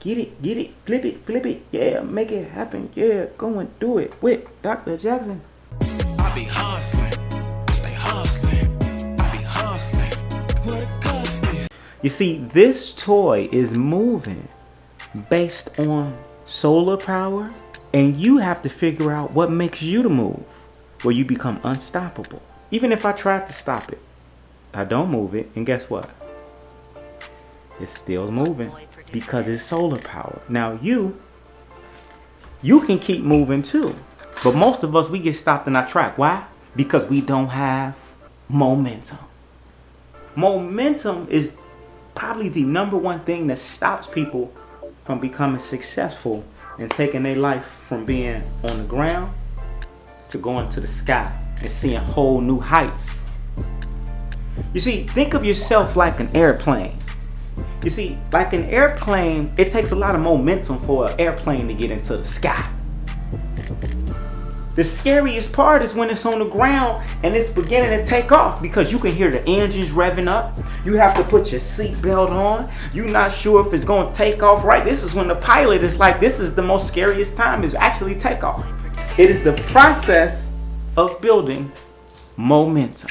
get it, flip it, yeah, make it happen, yeah, go and do it with Dr. Jackson. I be hustling, stay hustling, I be hustling, what it cost is. You see, this toy is moving based on solar power, and you have to figure out what makes you to move, where you become unstoppable. Even if I tried to stop it, I don't move it, and guess what? It's still moving because it's solar power. Now you can keep moving too, but most of us, we get stopped in our track. Why? Because we don't have momentum. Momentum is probably the number one thing that stops people from becoming successful and taking their life from being on the ground to going to the sky and seeing whole new heights. You see, think of yourself like an airplane. You see, like an airplane, it takes a lot of momentum for an airplane to get into the sky. The scariest part is when it's on the ground and it's beginning to take off, because you can hear the engines revving up. You have to put your seatbelt on. You're not sure if it's going to take off right. This is when the pilot is like, this is the most scariest time, is actually takeoff. It is the process of building momentum.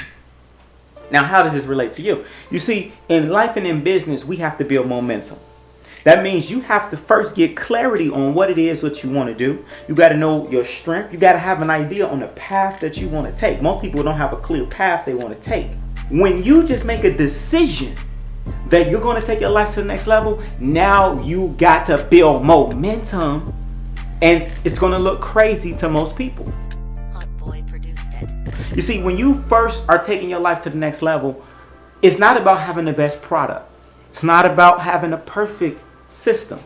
Now, how does this relate to you? You see, in life and in business, we have to build momentum. That means you have to first get clarity on what it is that you want to do. You got to know your strength. You got to have an idea on the path that you want to take. Most people don't have a clear path they want to take. When you just make a decision that you're going to take your life to the next level, now you got to build momentum, and it's going to look crazy to most people. Hot Boy produced it. You see, when you first are taking your life to the next level, it's not about having the best product. It's not about having a perfect system.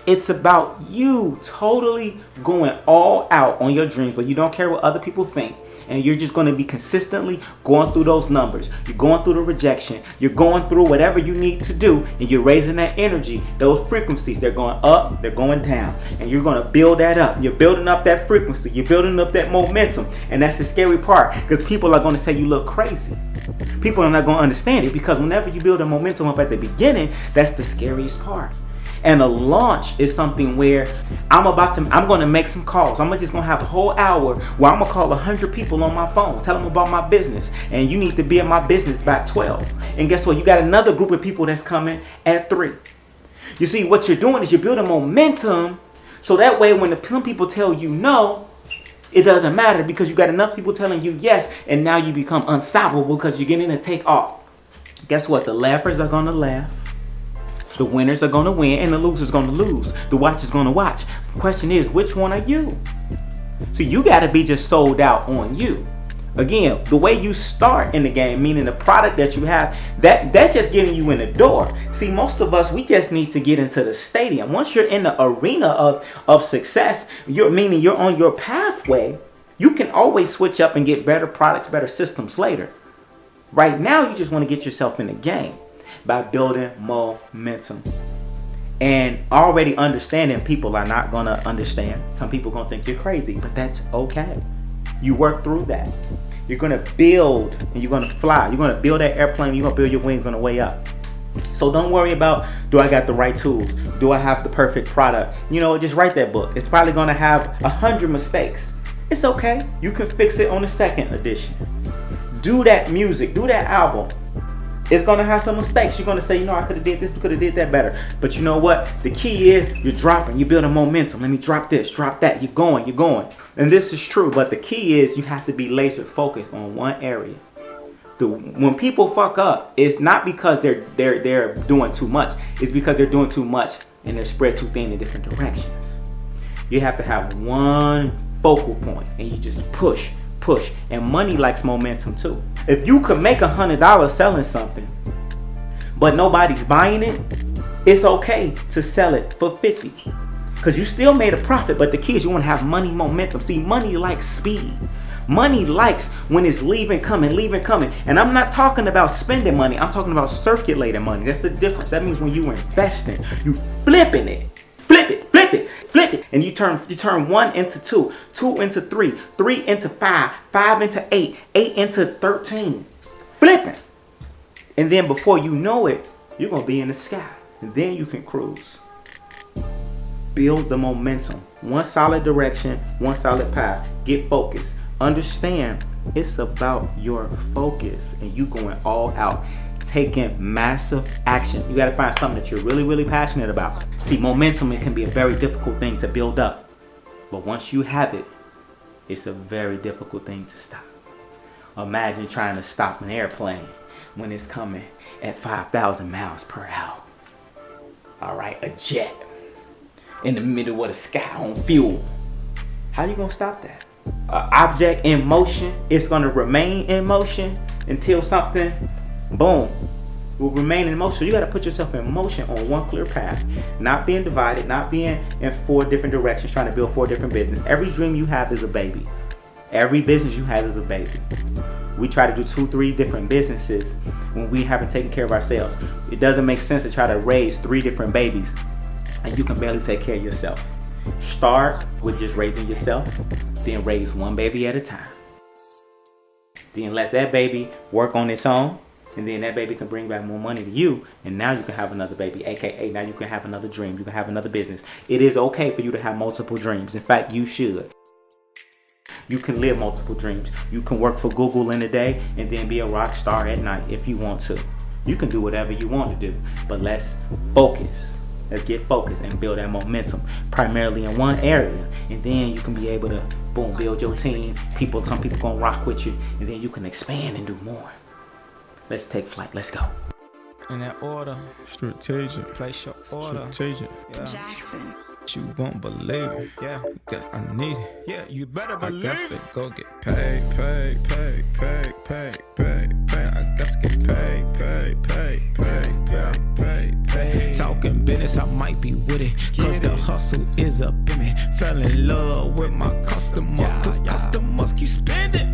It's about you totally going all out on your dreams, where you don't care what other people think, and you're just going to be consistently going through those numbers. You're going through the rejection. You're going through whatever you need to do, and you're raising that energy, those frequencies. They're going up, they're going down, and you're going to build that up. You're building up that frequency. You're building up that momentum, and that's the scary part, because people are going to say you look crazy. People are not going to understand it, because whenever you build a momentum up at the beginning, that's the scariest part. And a launch is something where I'm going to make some calls. I'm just going to have a whole hour where I'm going to call 100 people on my phone, tell them about my business. And you need to be in my business by 12. And guess what? You got another group of people that's coming at 3. You see, what you're doing is you're building momentum, so that way when some people tell you no, it doesn't matter, because you got enough people telling you yes, and now you become unstoppable because you're getting to take off. Guess what? The laughers are going to laugh. The winners are going to win, and the losers are going to lose. The watchers are going to watch. The question is, which one are you? So you got to be just sold out on you. Again, the way you start in the game, meaning the product that you have, that's just getting you in the door. See, most of us, we just need to get into the stadium. Once you're in the arena of success, meaning you're on your pathway, you can always switch up and get better products, better systems later. Right now, you just want to get yourself in the game by building momentum. And already understanding people are not going to understand. Some people are going to think you're crazy, but that's okay. You work through that. You're going to build, and you're going to fly. You're going to build that airplane. You're going to build your wings on the way up. So don't worry about, do I got the right tools? Do I have the perfect product? Just write that book. It's probably going to have 100 mistakes. It's okay. You can fix it on the second edition. Do that music. Do that album. It's going to have some mistakes. You're going to say, I could have did this, could have did that better. But you know what? The key is you're dropping. You're building momentum. Let me drop this, drop that. You're going. And this is true. But the key is you have to be laser focused on one area. When people fuck up, it's not because they're doing too much. It's because they're doing too much and they're spread too thin in different directions. You have to have one focal point, and you just push. And money likes momentum too. If you could make $100 selling something, but nobody's buying it, it's okay to sell it for 50, because you still made a profit. But the key is you want to have money momentum. See, money likes speed. Money likes when it's leaving, coming. And I'm not talking about spending money. I'm talking about circulating money. That's the difference. That means when you investing, you flipping it. Flip it, and you turn 1 into 2, 2 into 3, 3 into 5, 5 into 8, 8 into 13. Flipping. And then before you know it, you're going to be in the sky. And then you can cruise. build the momentum. One solid direction, one solid path. Get focused. Understand it's about your focus and you going all out, taking massive action. You got to find something that you're really, really passionate about. See, momentum, it can be a very difficult thing to build up, but once you have it, it's a very difficult thing to stop. Imagine trying to stop an airplane when it's coming at 5,000 miles per hour. All right, a jet in the middle of the sky on fuel. How you gonna stop that? An object in motion, it's gonna remain in motion until something, boom, will remain in motion. So you gotta put yourself in motion on one clear path, not being divided, not being in 4 different directions, trying to build 4 different businesses. Every dream you have is a baby. Every business you have is a baby. We try to do 2, 3 different businesses when we haven't taken care of ourselves. It doesn't make sense to try to raise 3 different babies and you can barely take care of yourself. Start with just raising yourself, then raise 1 baby at a time. Then let that baby work on its own, and then that baby can bring back more money to you, and now you can have another baby, aka now you can have another dream, you can have another business. It is okay for you to have multiple dreams. In fact, you should. You can live multiple dreams. You can work for Google in the day and then be a rock star at night if you want to. You can do whatever you want to do, but let's focus. Let's get focused and build that momentum primarily in one area, and then you can be able to boom, build your team. Some people gonna rock with you, and then you can expand and do more. Let's take flight. Let's go. In that order, Strategic. place your order. Strategic. Yeah, Jackson. You won't believe it. yeah, I need it. yeah. You better I believe got it. to go get paid. I got to get paid. Talking business, I might be with it. Cause the hustle is up in me. Fell in love with my customers. Cause customers keep spending.